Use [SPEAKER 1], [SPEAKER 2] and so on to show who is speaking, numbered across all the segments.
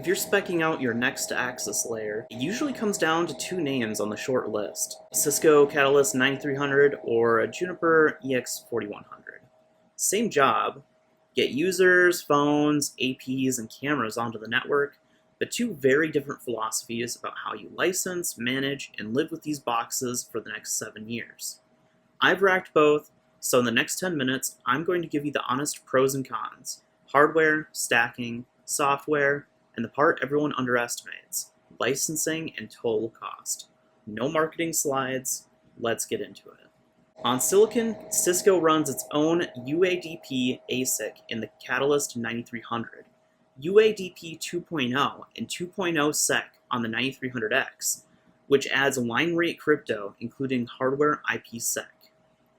[SPEAKER 1] If you're speccing out your next access layer, it usually comes down to two names on the short list: Cisco Catalyst 9300 or a Juniper EX4100. Same job, get users, phones, APs, and cameras onto the network, but two very different philosophies about how you license, manage, and live with these boxes for the next 7 years. I've racked both, so in the next 10 minutes, I'm going to give you the honest pros and cons: hardware, stacking, software, and the part everyone underestimates: licensing and total cost. No marketing slides, let's get into it. On silicon, Cisco runs its own UADP ASIC in the Catalyst 9300, UADP 2.0 and 2.0 SEC on the 9300X, which adds line rate crypto, including hardware IPsec.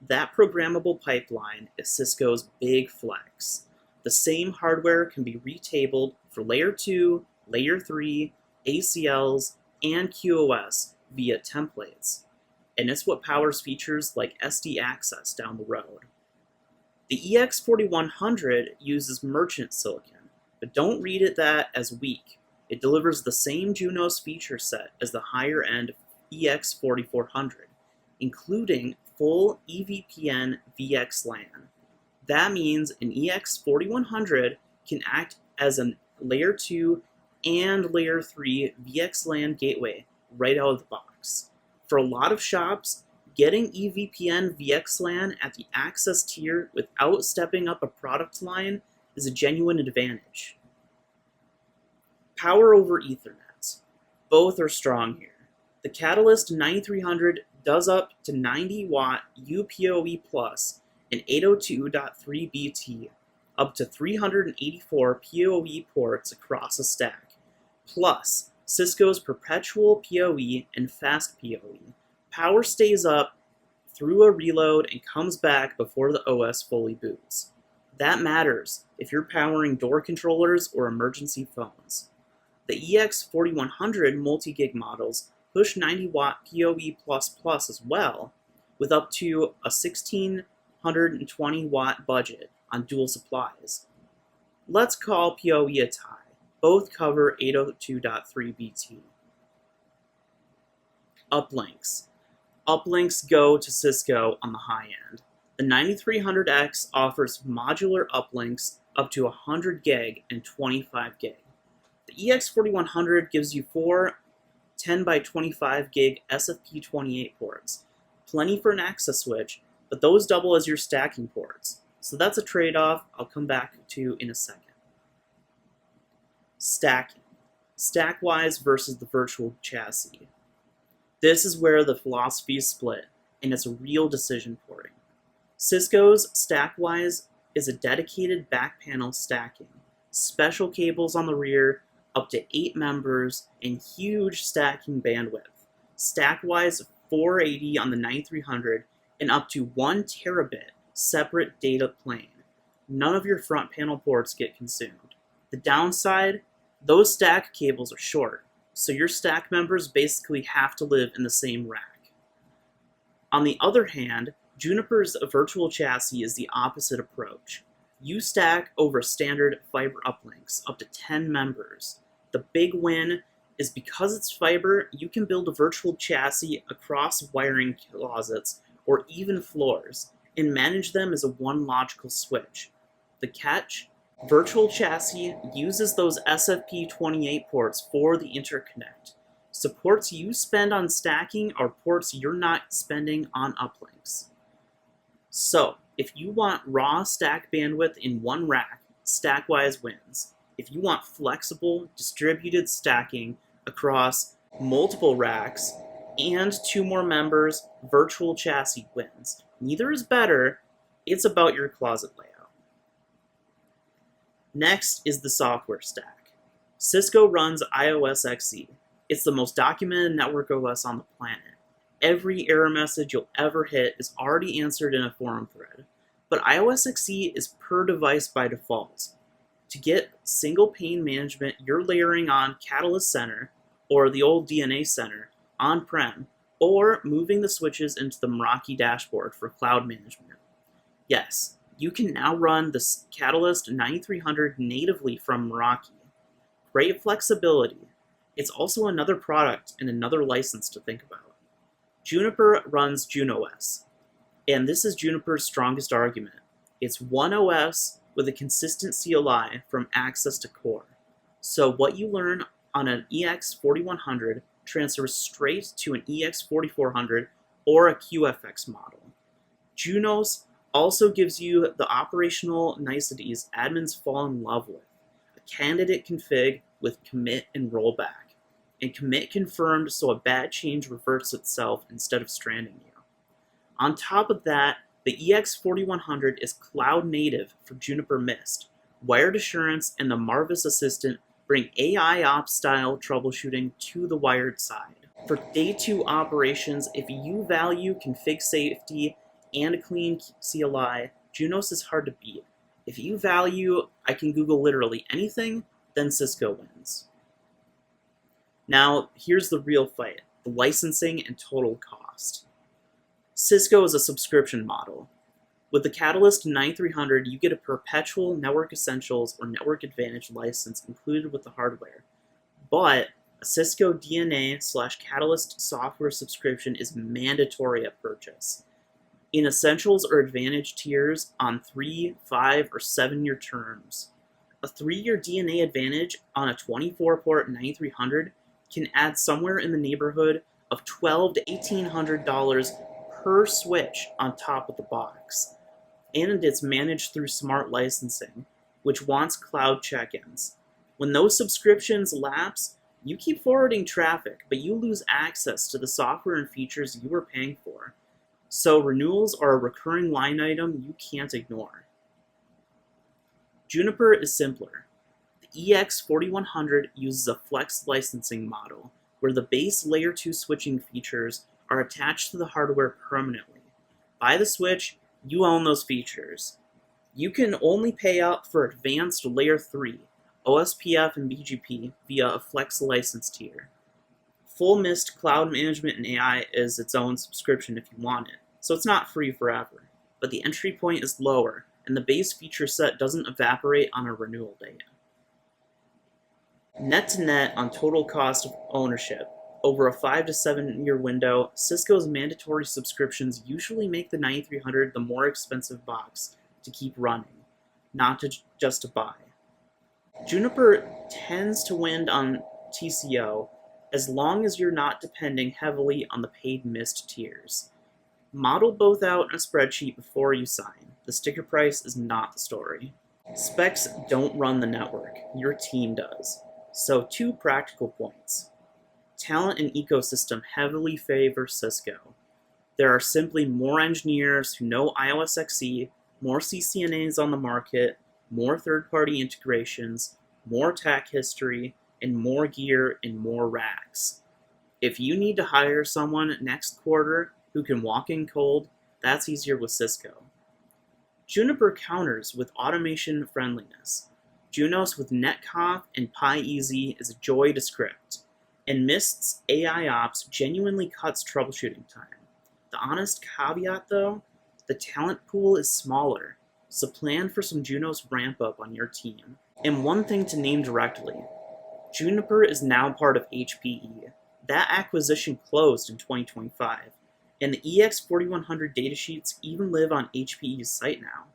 [SPEAKER 1] That programmable pipeline is Cisco's big flex. The same hardware can be retabled for Layer 2, Layer 3, ACLs, and QoS via templates, and it's what powers features like SD access down the road. The EX4100 uses merchant silicon, but don't read that as weak. It delivers the same Junos feature set as the higher-end EX4400, including full EVPN VXLAN. That means an EX4100 can act as a Layer 2 and Layer 3 VXLAN gateway right out of the box. For a lot of shops, getting EVPN VXLAN at the access tier without stepping up a product line is a genuine advantage. Power over Ethernet. Both are strong here. The Catalyst 9300 does up to 90 watt UPoE plus and 802.3bt, up to 384 PoE ports across a stack, plus Cisco's perpetual PoE and fast PoE. Power stays up through a reload and comes back before the OS fully boots. That matters if you're powering door controllers or emergency phones. The EX4100 multi-gig models push 90 watt PoE++ as well, with up to a 1620 watt budget on dual supplies. Let's call PoE a tie. Both cover 802.3bt. Uplinks. Uplinks go to Cisco on the high end. The 9300X offers modular uplinks up to 100 gig and 25 gig. The EX4100 gives you 4 10 by 25 gig SFP28 ports. Plenty for an access switch, but those double as your stacking ports. So that's a trade-off I'll come back to in a second. Stacking. Stackwise versus the virtual chassis. This is where the philosophies split, and it's a real decision porting. Cisco's Stackwise is a dedicated back panel stacking, special cables on the rear, up to 8 members, and huge stacking bandwidth. Stackwise 480 on the 9300 and up to 1 terabit separate data plane. None of your front panel ports get consumed. The downside, those stack cables are short, so your stack members basically have to live in the same rack. On the other hand, Juniper's virtual chassis is the opposite approach. You stack over standard fiber uplinks up to 10 members. The big win is because it's fiber, you can build a virtual chassis across wiring closets or even floors and manage them as a one logical switch. The catch? Virtual chassis uses those SFP28 ports for the interconnect. So ports you spend on stacking are ports you're not spending on uplinks. So, if you want raw stack bandwidth in one rack, Stackwise wins. If you want flexible, distributed stacking across multiple racks and 2 more members, virtual chassis wins. Neither is better, it's about your closet layout. Next is the software stack. Cisco runs iOS XE. It's the most documented network OS on the planet. Every error message you'll ever hit is already answered in a forum thread. But iOS XE is per device by default. To get single pane management, you're layering on Catalyst Center, or the old DNA Center, on-prem, or moving the switches into the Meraki dashboard for cloud management. Yes, you can now run the Catalyst 9300 natively from Meraki. Great flexibility. It's also another product and another license to think about. Juniper runs JunoOS, and this is Juniper's strongest argument. It's one OS with a consistent CLI from access to core. So what you learn on an EX4100 transfers straight to an EX4400 or a QFX model. Junos also gives you the operational niceties admins fall in love with. A candidate config with commit and rollback, and commit confirmed so a bad change reverts itself instead of stranding you. On top of that, the EX4100 is cloud native for Juniper Mist. Wired Assurance and the Marvis Assistant bring AI ops style troubleshooting to the wired side. For day 2 operations, if you value config safety and a clean CLI, Junos is hard to beat. If you value I can Google literally anything, then Cisco wins. Now, here's the real fight, the licensing and total cost. Cisco is a subscription model. With the Catalyst 9300, you get a perpetual Network Essentials or Network Advantage license included with the hardware. But a Cisco DNA/Catalyst software subscription is mandatory at purchase. In Essentials or Advantage tiers on 3, 5, or 7-year terms. A 3-year DNA Advantage on a 24-port 9300 can add somewhere in the neighborhood of $1,200 to $1,800 per switch on top of the box. And it's managed through smart licensing, which wants cloud check-ins. When those subscriptions lapse, you keep forwarding traffic, but you lose access to the software and features you were paying for. So renewals are a recurring line item you can't ignore. Juniper is simpler. The EX4100 uses a flex licensing model, where the base Layer 2 switching features are attached to the hardware permanently. Buy the switch, you own those features. You can only pay up for advanced Layer 3, OSPF and BGP via a flex license tier. Full Mist Cloud Management and AI is its own subscription if you want it, so it's not free forever, but the entry point is lower, and the base feature set doesn't evaporate on a renewal date. Net to net on total cost of ownership, over a 5 to 7 year window, Cisco's mandatory subscriptions usually make the 9300 the more expensive box to keep running, not just to buy. Juniper tends to win on TCO as long as you're not depending heavily on the paid Mist tiers. Model both out in a spreadsheet before you sign. The sticker price is not the story. Specs don't run the network, your team does. So 2 practical points. Talent and ecosystem heavily favor Cisco. There are simply more engineers who know iOS XE, more CCNAs on the market, more third-party integrations, more tech history, and more gear and more racks. If you need to hire someone next quarter who can walk in cold, that's easier with Cisco. Juniper counters with automation friendliness. Junos with Netconf and PyEZ is a joy to script. And Mist's AI Ops genuinely cuts troubleshooting time. The honest caveat though, the talent pool is smaller, so plan for some Junos ramp up on your team. And one thing to name directly, Juniper is now part of HPE. That acquisition closed in 2025, and the EX4100 datasheets even live on HPE's site now.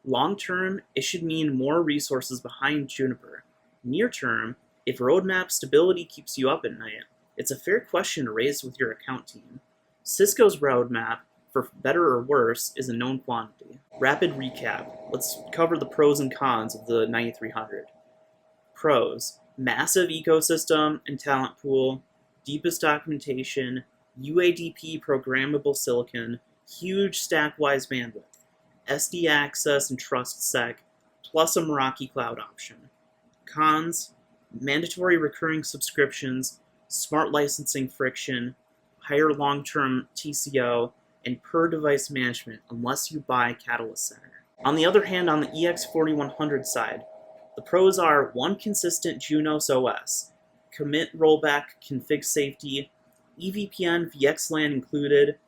[SPEAKER 1] Long term, it should mean more resources behind Juniper. Near term, if roadmap stability keeps you up at night, it's a fair question to raise with your account team. Cisco's roadmap, for better or worse, is a known quantity. Rapid recap. Let's cover the pros and cons of the 9300. Pros: massive ecosystem and talent pool, deepest documentation, UADP programmable silicon, huge stack-wise bandwidth, SD access and TrustSec, plus a Meraki cloud option. Cons: mandatory recurring subscriptions, smart licensing friction, higher long-term TCO, and per-device management unless you buy Catalyst Center. On the other hand, on the EX4100 side, the pros are 1 consistent Junos OS, commit rollback config safety, EVPN VXLAN included,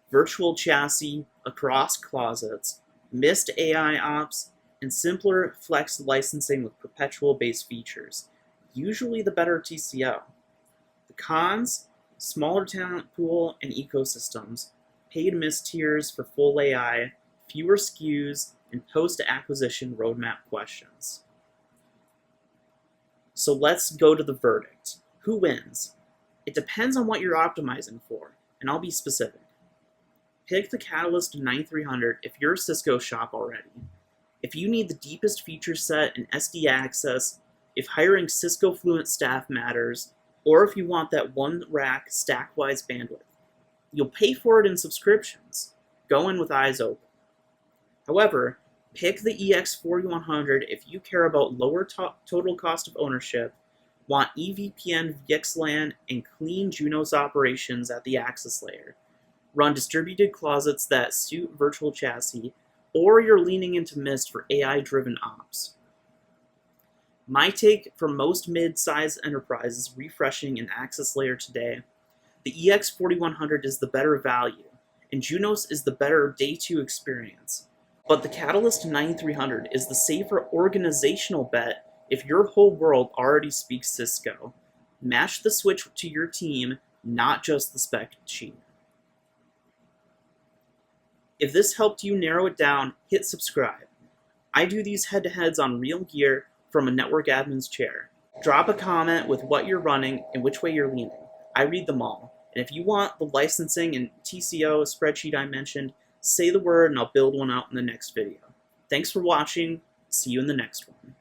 [SPEAKER 1] virtual chassis across closets, Mist AI Ops, and simpler flex licensing with perpetual base features. usually the better TCO. The cons: smaller talent pool and ecosystems, paid miss tiers for full AI, fewer SKUs, and post-acquisition roadmap questions. So let's go to the verdict. Who wins? It depends on what you're optimizing for, and I'll be specific. Pick the Catalyst 9300 if you're a Cisco shop already. If you need the deepest feature set and SD access, if hiring Cisco Fluent staff matters, or if you want that one rack stack-wise bandwidth. You'll pay for it in subscriptions. Go in with eyes open. However, pick the EX4100 if you care about lower total cost of ownership, want EVPN VXLAN, and clean Junos operations at the access layer, run distributed closets that suit virtual chassis, or you're leaning into Mist for AI-driven ops. My take for most mid-sized enterprises refreshing an access layer today, the EX4100 is the better value, and Junos is the better day 2 experience. But the Catalyst 9300 is the safer organizational bet if your whole world already speaks Cisco. Match the switch to your team, not just the spec sheet. If this helped you narrow it down, hit subscribe. I do these head-to-heads on real gear from a network admin's chair. Drop a comment with what you're running and which way you're leaning. I read them all. And if you want the licensing and TCO spreadsheet I mentioned, say the word and I'll build one out in the next video. Thanks for watching. See you in the next one.